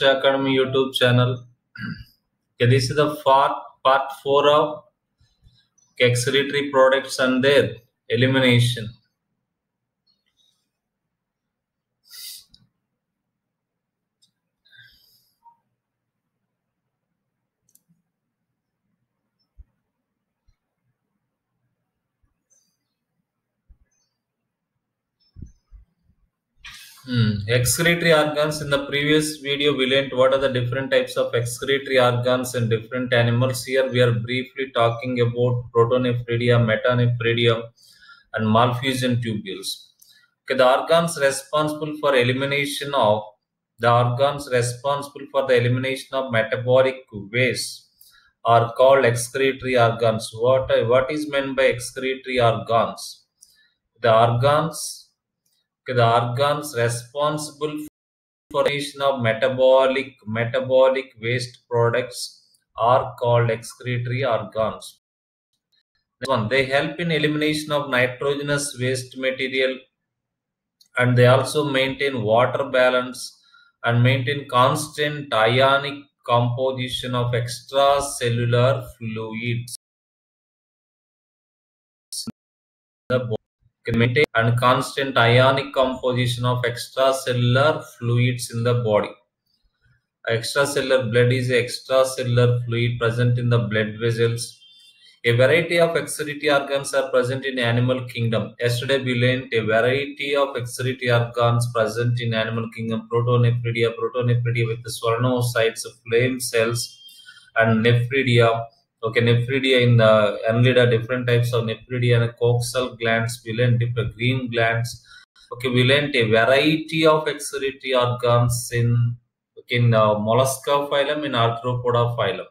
Academy YouTube channel. Okay, this is the part 4 of excretory products and their elimination. Excretory organs. In the previous video, we learned what are the different types of excretory organs in different animals. Here, we are briefly talking about protonephridia, metanephridia, and Malphusian tubules. Okay, the organs responsible for elimination of metabolic waste are called excretory organs. What is meant by excretory organs? The organs responsible for elimination of metabolic waste products are called excretory organs. Next one, they help in elimination of nitrogenous waste material, and they also maintain water balance and maintain constant ionic composition of extracellular fluids in the body. Can maintain and constant ionic composition of extracellular fluids in the body. Extracellular blood is extracellular fluid present in the blood vessels. A variety of excretory organs are present in animal kingdom. Yesterday we learned a variety of excretory organs present in animal kingdom. Protonephridia with the sphenocytes, flame cells, and nephridia. Okay, nephridia in the annelida, different types of nephridia and coxal glands. We learned different green glands. Okay, we learned a variety of excretory organs in mollusca phylum, in arthropoda phylum,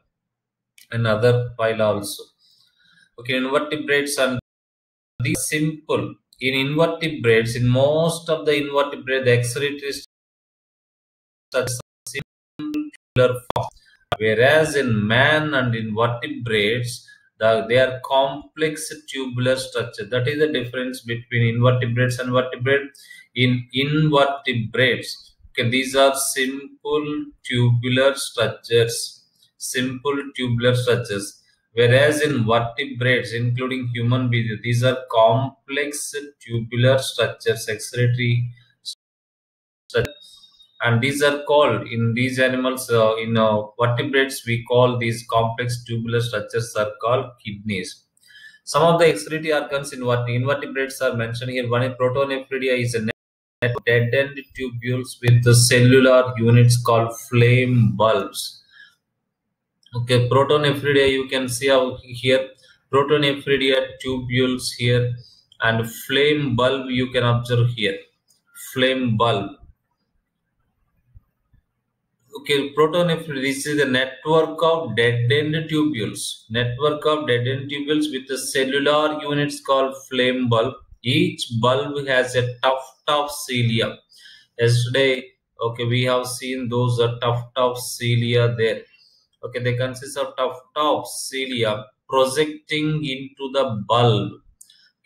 and other phyla also. Okay, invertebrates, and these simple. In invertebrates, in most of the invertebrates, the excretory structures are simple form, whereas in man and invertebrates, they are complex tubular structure. That is the difference between invertebrates and vertebrate. In invertebrates, okay, these are simple tubular structures. Whereas in vertebrates, including human beings, these are complex tubular structures, excretory structures. And these are called, in these animals, in vertebrates, we call these complex tubular structures are called kidneys. Some of the excretory organs in invertebrates are mentioned here. One is protonephridia, is a dead end tubules with the cellular units called flame bulbs. Okay, protonephridia, you can see here protonephridia tubules here, and flame bulb you can observe here. Flame bulb. Okay, protonephridia, this is a network of dead end tubules. With the cellular units called flame bulb. Each bulb has a tuft of cilia. Yesterday, okay, we have seen those tuft of cilia there. Okay, they consist of tuft of cilia projecting into the bulb.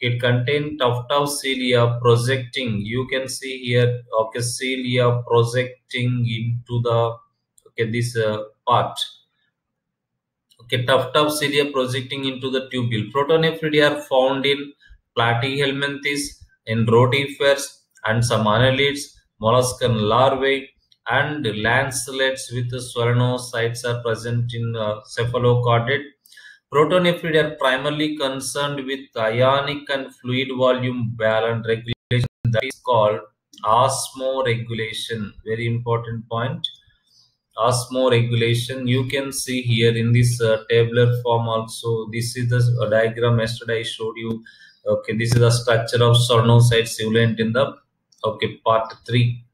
It contains tuft of cilia projecting. You can see here, okay, cilia projecting into the, okay, this part. Okay, tuft of cilia projecting into the tubule. Protonephridia are found in Platyhelminthes, in rotifers, and some annelids, molluscan larvae, and lancelets with sphenocytes are present in cephalocardate. Protonephridia are primarily concerned with ionic and fluid volume balance regulation, that is called osmoregulation. Very important point. Osmoregulation, you can see here in this tabular form also. This is the diagram yesterday I showed you. Okay, this is the structure of sphenocytes you learned in the, okay, part 3.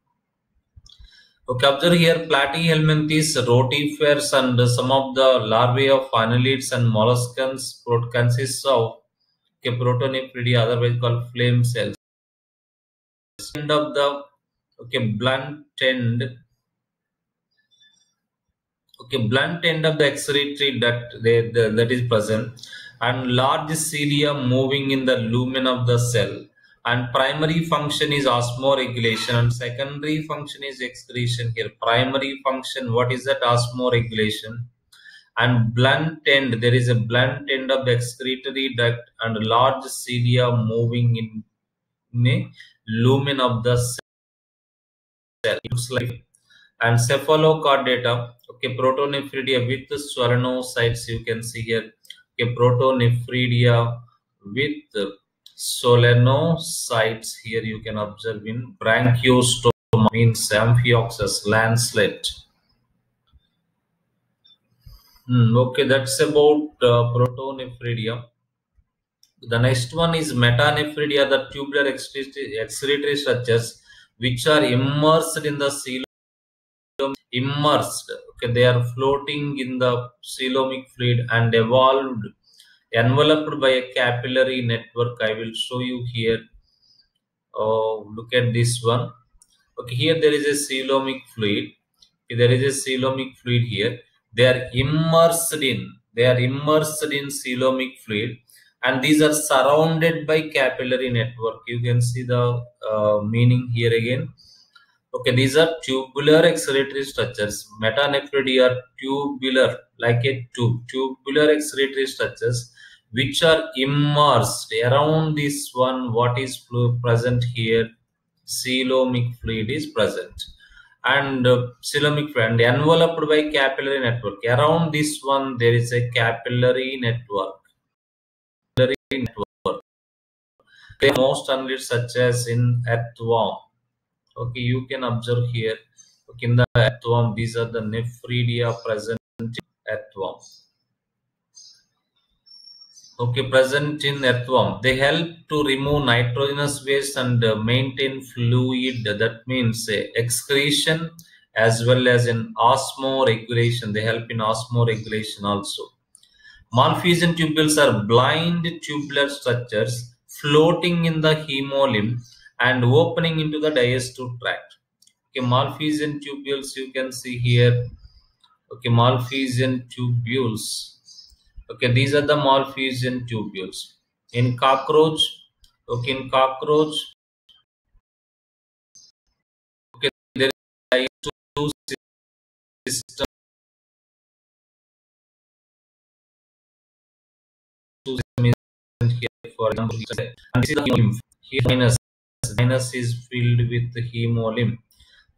Okay, observe here Platyhelminthes, rotifers, and some of the larvae of annelids and molluscans consists of, okay, protonephridia, otherwise called flame cells. End of the, okay, blunt end of the excretory that is present, and large cilia moving in the lumen of the cell. And primary function is osmoregulation and secondary function is excretion. Here primary function, what is that? Osmoregulation. And blunt end, there is a blunt end of the excretory duct and large cilia moving in a lumen of the cell. It looks like. And cephalochordata, okay, protonephridia with solenocytes, you can see here. Okay, protonephridia with solenocytes, here you can observe in branchiostoma, means amphioxus, lancelet. Okay, that's about protonephridia. The next one is metanephridia, the tubular excretory structures which are immersed in the coelom, immersed. Okay, they are floating in the coelomic fluid and enveloped by a capillary network. I will show you here. Look at this one. Okay, here there is a coelomic fluid. Okay, there is a coelomic fluid here. They are immersed in coelomic fluid, and these are surrounded by capillary network. You can see the meaning here again. Okay, these are tubular excretory structures. Metanephridia are tubular, like a tube. Tubular excretory structures which are immersed around this one. What is present here? Coelomic fluid is present, and coelomic fluid enveloped by capillary network. Around this one there is a capillary network. Most annelids such as in earthworm. Okay, you can observe here. Okay, in the earthworm, these are the nephridia present in earthworm. Okay, present in earthworm. They help to remove nitrogenous waste and maintain fluid. That means excretion as well as in osmoregulation. They help in osmoregulation also. Malphizian tubules are blind tubular structures floating in the hemolymph and opening into the digestive tract. Okay, Malphizian tubules you can see here. Okay, Malphizian tubules. Okay, these are the Malphizian tubules. In cockroach, okay, in cockroach, okay, there is two systems here. For example, and this is the hemolymph. Here, sinus is filled with the hemolymph.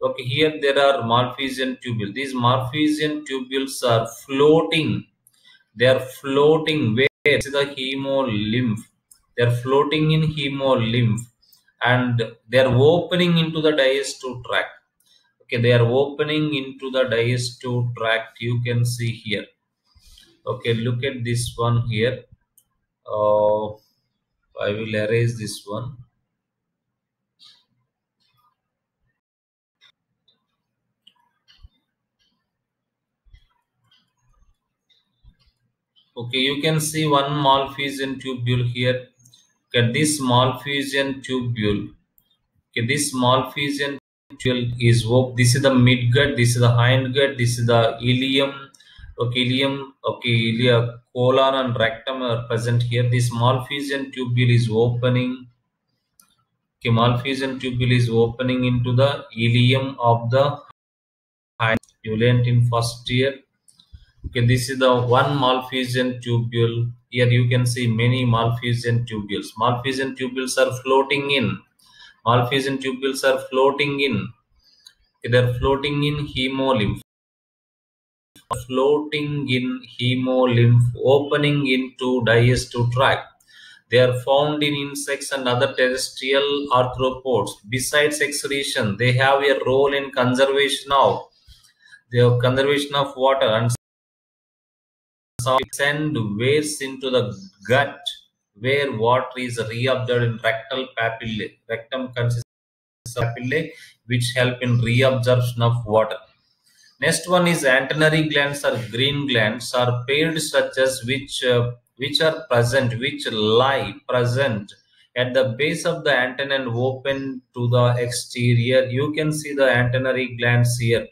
Okay, here there are Malphizian tubules. These Malphizian tubules are floating. They are floating where? See the hemolymph. They are floating in hemolymph and they are opening into the digestive tract. Okay, they are opening into the digestive tract. You can see here. Okay, look at this one here. I will erase this one. Okay, you can see one Malphizian tubule here. Okay, this Malphizian tubule. Okay, this Malphizian tubule is this is the midgut, this is the hindgut, this is the ileum. Okay, ileum, okay, ileum, colon and rectum are present here. This Malphizian tubule is opening. Okay, Malphizian tubule is opening into the ileum of the hind. You learnt in first year. Okay, this is the one Malphizian tubule. Here you can see many Malphizian tubules. Malphizian tubules are floating in. Malphizian tubules are floating in. Okay, they are floating in hemolymph. Floating in hemolymph, opening into digestive tract. They are found in insects and other terrestrial arthropods. Besides excretion, they have a role in conservation of water and send waste into the gut where water is reabsorbed in rectal papillae. Rectum consists of papillae which help in reabsorption of water. Next one is antennary glands or green glands are paired structures which lie present at the base of the antenna and open to the exterior. You can see the antennary glands here.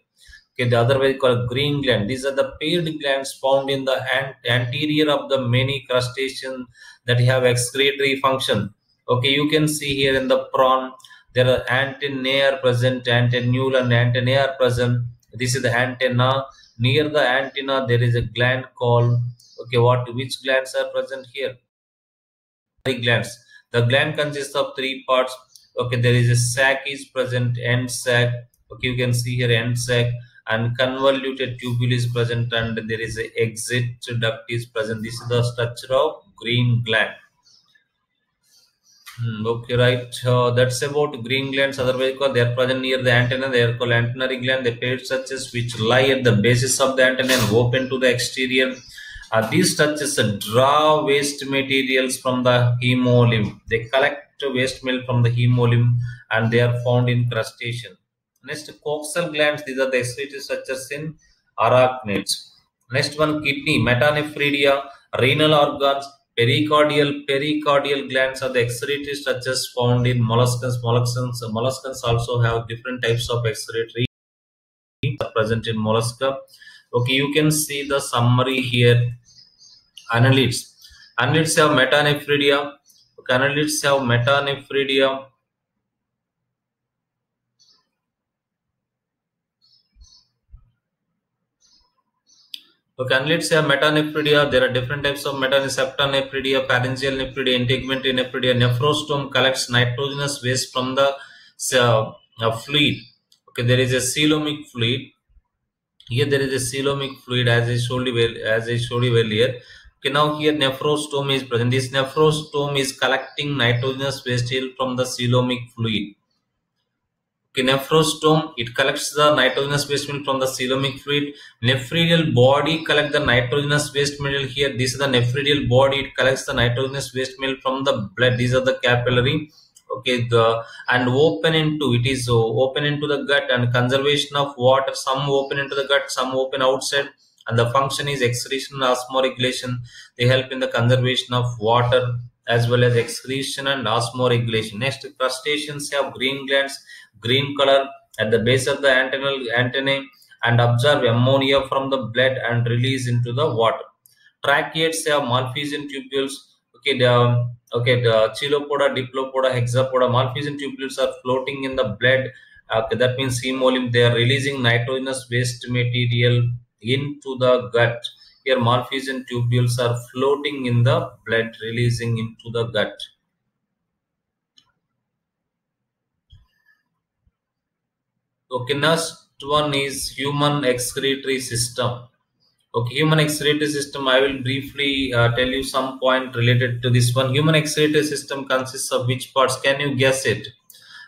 Okay, the other way called green gland. These are the paired glands found in the anterior of the many crustaceans that have excretory function. Okay, you can see here in the prawn, there are antennae are present, antennule and antennae are present. This is the antenna. Near the antenna, there is a gland called, okay, which glands are present here? Glands. The gland consists of three parts. Okay, there is a sac is present, end sac. Okay, you can see here end sac, and convoluted tubule is present, and there is a exit duct is present. This is the structure of green gland. Okay, right. That's about green glands. Otherwise, they are present near the antenna. They are called antennary gland. The paired structures which lie at the basis of the antenna and open to the exterior. These structures draw waste materials from the hemolymph. They collect waste milk from the hemolymph, and they are found in crustacean. Next, coxal glands. These are the excretory structures in arachnids. Next one, kidney, metanephridia, renal organs. Pericardial glands are the excretory structures found in molluscs. Molluscs also have different types of excretory present in mollusca. Okay, you can see the summary here. Annelids. Annelids have metanephridia. Okay, annelids have metanephridia. Okay, annelids have metanephridia. There are different types of septanephridia, pharyngeal nephridia, integumentary nephridia. Nephrostome collects nitrogenous waste from the fluid. Okay, there is a coelomic fluid. Here there is a coelomic fluid, as I showed you earlier. Okay, now here nephrostome is present. This nephrostome is collecting nitrogenous waste from the coelomic fluid. Okay, nephrostome, it collects the nitrogenous waste material from the coelomic fluid. Nephridial body collect the nitrogenous waste material here. This is the nephridial body. It collects the nitrogenous waste material from the blood. These are the capillary. Okay, and open into the gut, and conservation of water. Some open into the gut, some open outside, and the function is excretion and osmoregulation. They help in the conservation of water as well as excretion and osmoregulation. Next, crustaceans have green glands, green color at the base of the antennae, and absorb ammonia from the blood and release into the water. Tracheids have Malpighian tubules. Okay, the Chilopoda, Diplopoda, Hexapoda, Malpighian tubules are floating in the blood. That means hemolymph. They are releasing nitrogenous waste material into the gut. Here, Malpighian tubules are floating in the blood, releasing into the gut. Okay, next one is human excretory system. Okay, human excretory system. I will briefly tell you some point related to this one. Human excretory system consists of which parts? Can you guess it?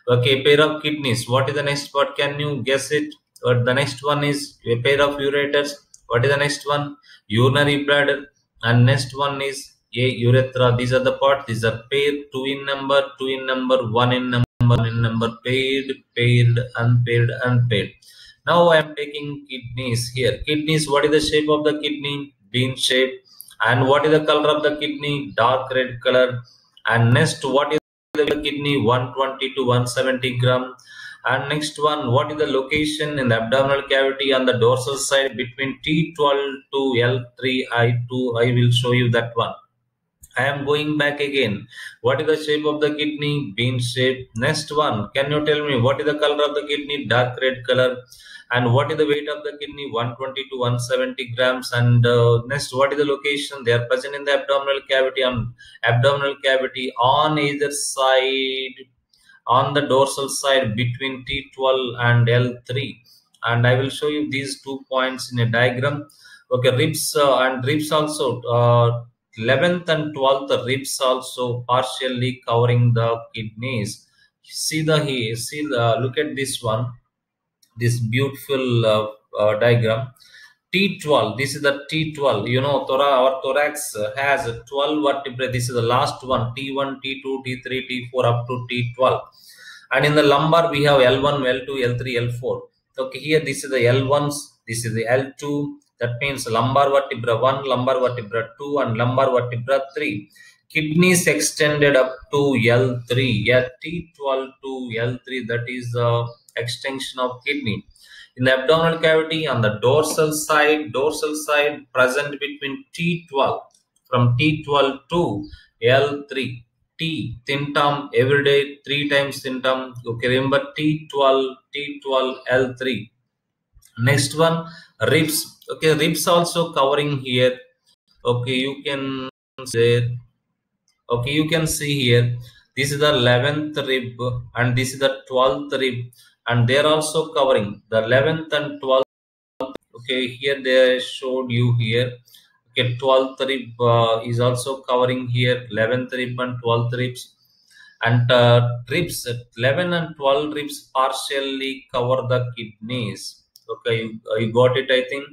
Okay, pair of kidneys. What is the next part? Can you guess it? Or the next one is a pair of ureters. What is the next one? Urinary bladder. And next one is a urethra. These are the parts. These are paired, two in number, one in number, paired, unpaired. Now I am taking kidneys here. Kidneys, what is the shape of the kidney? Bean shape. And what is the color of the kidney? Dark red color. And next, what is the kidney? 120 to 170 gram. And next one, what is the location in the abdominal cavity on the dorsal side between T12 to L3? I will show you that one. I am going back again. What is the shape of the kidney? Bean shape. Next one, can you tell me what is the color of the kidney? Dark red color. And what is the weight of the kidney? 120 to 170 grams. And next, what is the location? They are present in the abdominal cavity, on either side, on the dorsal side between T12 and L3. And I will show you these 2 points in a diagram. Okay, ribs also. 11th and 12th ribs also partially covering the kidneys. Look at this one, this beautiful diagram. T12, this is the T12. You know, our thorax has 12 vertebrae. This is the last one, T1, T2, T3, T4 up to T12. And in the lumbar, we have L1, L2, L3, L4. Okay, here this is the L1s, this is the L2. That means lumbar vertebra 1, lumbar vertebra 2, and lumbar vertebra 3. Kidneys extended up to L3. Yeah, T12 to L3, that is the extension of kidney. In the abdominal cavity, on the dorsal side present between T12, from T12 to L3. T, Tintam, every day 3 times Tintam. Okay, remember T12, L3. Next one, ribs. Okay, ribs also covering here. Okay, you can say, okay, you can see here, this is the 11th rib and this is the 12th rib, and they are also covering the 11th and 12th. Okay, here they showed you here. Okay, 12th rib is also covering here, 11th rib and 12th ribs. And ribs, 11 and 12 ribs partially cover the kidneys. Okay, you got it, I think.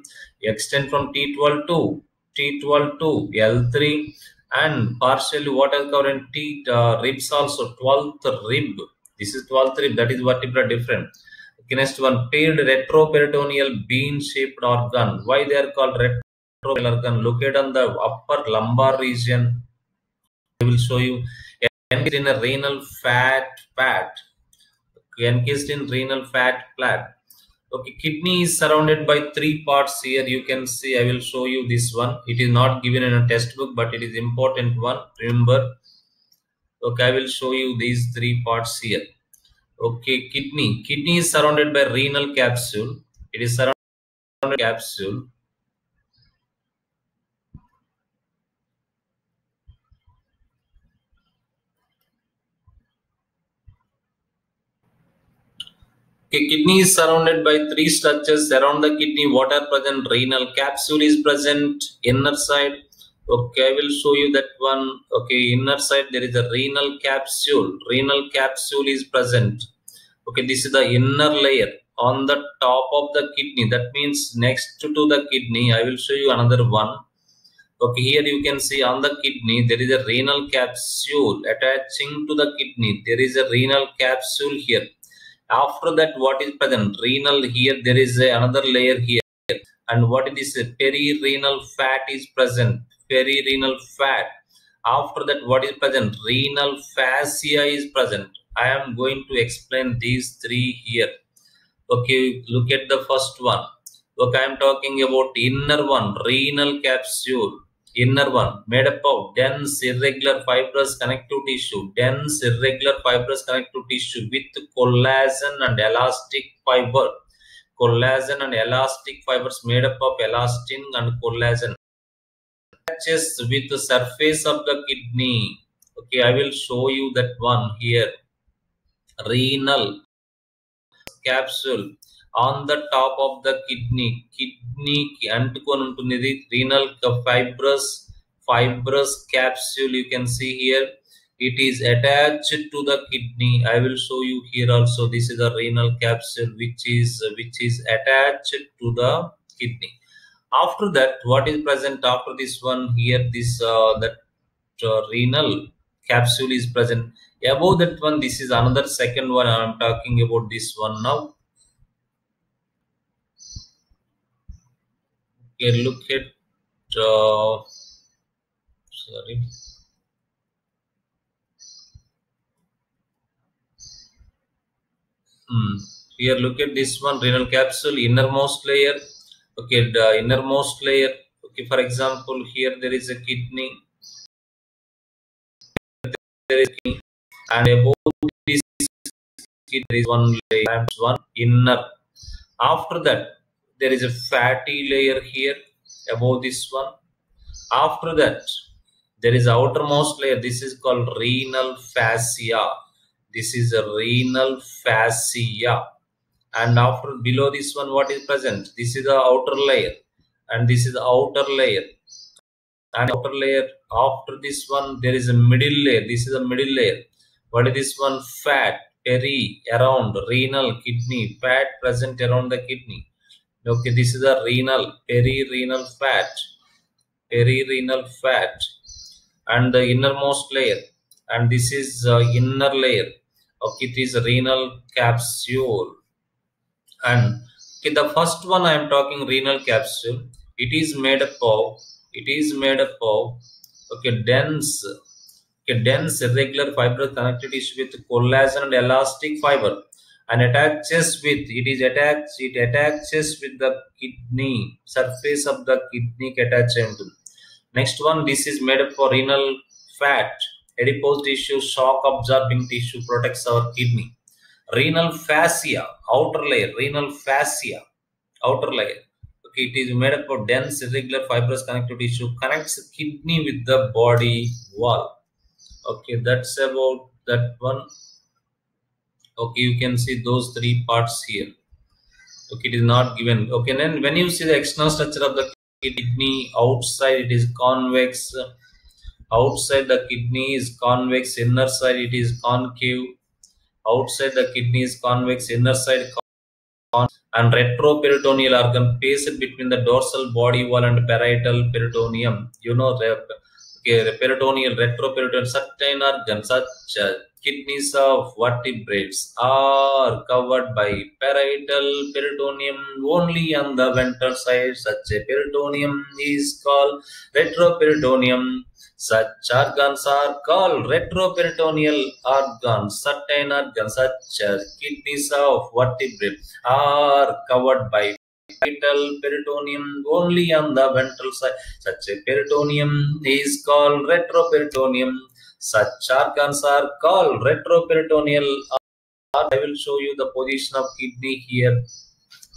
Extend from T12 to L3, and partially what are covered in ribs also, 12th rib. This is 12th rib, that is vertebra different. Okay, next one, paired retroperitoneal bean-shaped organ. Why they are called retroperitoneal organ? Located on the upper lumbar region. I will show you. Encased in a renal fat pad. Encased in renal fat pad. Okay, kidney is surrounded by 3 parts here. You can see, I will show you this one. It is not given in a textbook, but it is important one. Remember. Okay, I will show you these 3 parts here. Okay, kidney. Kidney is surrounded by renal capsule. It is surrounded by capsule. Okay, kidney is surrounded by 3 structures around the kidney. What are present? Renal capsule is present, inner side. Okay, I will show you that one. Okay, inner side there is a renal capsule. Renal capsule is present. Okay, this is the inner layer on the top of the kidney. That means next to the kidney. I will show you another one. Okay, here you can see on the kidney there is a renal capsule attaching to the kidney. There is a renal capsule here. After that, what is present? Renal, here there is another layer here. And what is this? Perirenal fat is present. Perirenal fat. After that, what is present? Renal fascia is present. I am going to explain these 3 here. Okay, look at the first one. Okay, I am talking about inner one, renal capsule. Inner one, made up of dense, irregular, fibrous connective tissue. Dense, irregular, fibrous connective tissue with collagen and elastic fiber. Collagen and elastic fibers made up of elastin and collagen. Attaches with the surface of the kidney. Okay, I will show you that one here. Renal capsule on the top of the kidney అంటుకొని ఉంటుంది renal fibrous capsule. You can see here it is attached to the kidney. I will show you here also. This is a renal capsule which is attached to the kidney. After that, what is present after this one here? This that renal capsule is present. Above that one, this is another second one. I am talking about this one now. Okay, look at sorry. Here, look at this one, renal capsule, innermost layer. Okay, the innermost layer. Okay, for example, here there is a kidney. There is kidney, and above this kidney there is one layer, one inner. After that, there is a fatty layer here above this one. After that, there is outermost layer. This is called renal fascia. This is a renal fascia. And after below this one, what is present? This is the outer layer, and this is the outer layer. And outer layer, after this one, there is a middle layer. This is a middle layer. What is this one? Fat, around renal kidney, fat present around the kidney. Okay, this is a renal, perirenal fat, and the innermost layer, and this is inner layer. Okay, it is renal capsule. And okay, the first one I am talking renal capsule. It is made up of okay, dense irregular fibrous connective tissue with collagen and elastic fiber, and it attaches with the kidney, surface of the kidney attached. Next one, this is made up for renal fat. Adipose tissue, shock absorbing tissue, protects our kidney. Renal fascia, outer layer, renal fascia, outer layer. Okay, it is made up of dense, irregular, fibrous connective tissue, connects kidney with the body wall. Okay, that's about that one. Okay, you can see those three parts here. Okay, it is not given. Okay, then when you see the external structure of the kidney, outside it is convex, outside the kidney is convex, inner side it is concave, outside the kidney is convex, inner side and retroperitoneal organ placed between the dorsal body wall and parietal peritoneum. You know, okay, peritoneal, retroperitoneal, certain organs such as kidneys of vertebrates are covered by parietal peritoneum only on the ventral side. Such a peritoneum is called retroperitoneum. Such organs are called retroperitoneal organs. Certain organs such as kidneys of vertebrates are covered by parietal peritoneum only on the ventral side. Such a peritoneum is called retroperitoneum. Such organs are called retroperitoneal. I will show you the position of kidney here.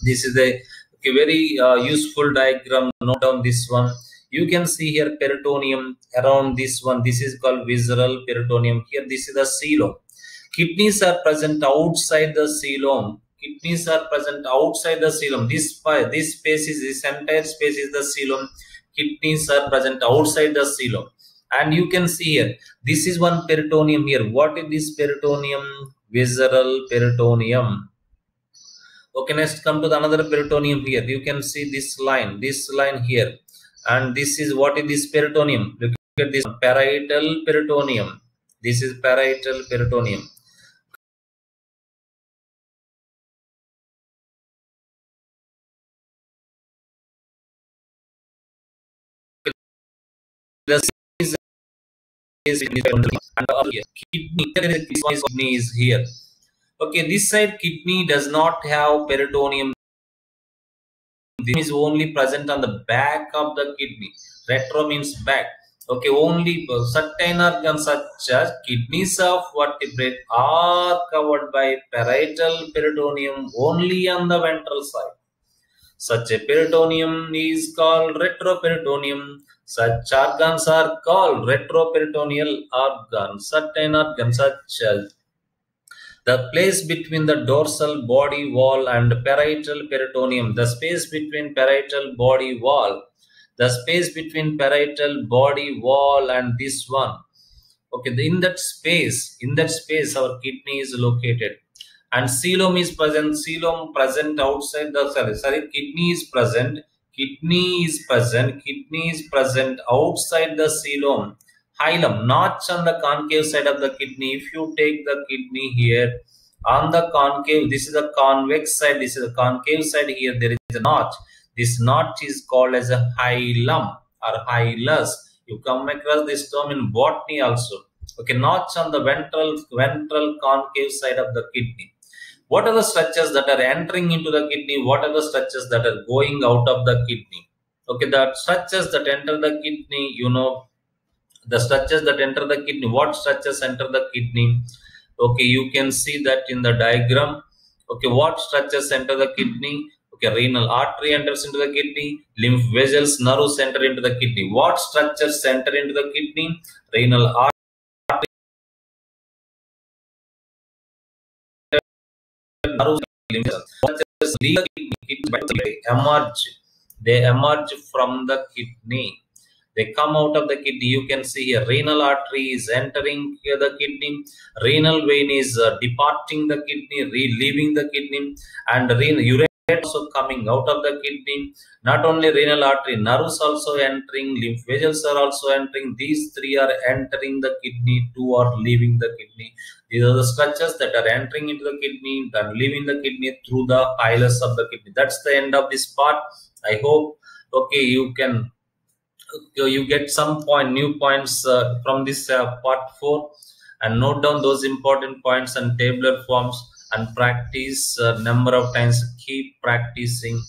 This is a very useful diagram. Note down this one. You can see here peritoneum around this one. This is called visceral peritoneum. Here this is the coelom. Kidneys are present outside the coelom. Kidneys are present outside the coelom. This space is, this entire space is the coelom. Kidneys are present outside the coelom. And you can see here, this is one peritoneum here. What is this peritoneum? Visceral peritoneum. Okay, next come to the another peritoneum here. You can see this line here. And this is what is this peritoneum? Look at this parietal peritoneum. This is parietal peritoneum. Kidney is here. Okay, this side kidney does not have peritoneum. This is only present on the back of the kidney. Retro means back. Okay, only certain organs such as kidneys of vertebrate are covered by parietal peritoneum only on the ventral side. Such a peritoneum is called retroperitoneum. Such organs are called retroperitoneal organs. Certain organs such as the place between the dorsal body wall and parietal peritoneum, the space between parietal body wall, the space between parietal body wall and this one. Okay, in that space our kidney is located. And coelom is present outside the kidney is present outside the coelom. Hilum, notch on the concave side of the kidney. If you take the kidney here on the concave, this is the convex side, this is the concave side. Here there is a notch. This notch is called as a hilum or hilus. You come across this term in botany also. Okay, notch on the ventral concave side of the kidney. What are the structures that are entering into the kidney? What are the structures that are going out of the kidney? Okay, the structures that enter the kidney, you know, the structures that enter the kidney. What structures enter the kidney? Okay, you can see that in the diagram. Okay, what structures enter the kidney? Okay, renal artery enters into the kidney. Lymph vessels, nerves enter into the kidney. What structures enter into the kidney? Renal artery, nerves, lymph vessels. They emerge from the kidney. They come out of the kidney. You can see here renal artery is entering here the kidney, renal vein is departing the kidney, leaving the kidney, and urine also coming out of the kidney. Not only renal artery, nerves also entering, lymph vessels are also entering. These three are entering the kidney, two are leaving the kidney. These are the structures that are entering into the kidney and leaving the kidney through the hilus of the kidney. That's the end of this part. I hope okay you get some new points from this part 4, and note down those important points and tabular forms and practice number of times. Keep practicing.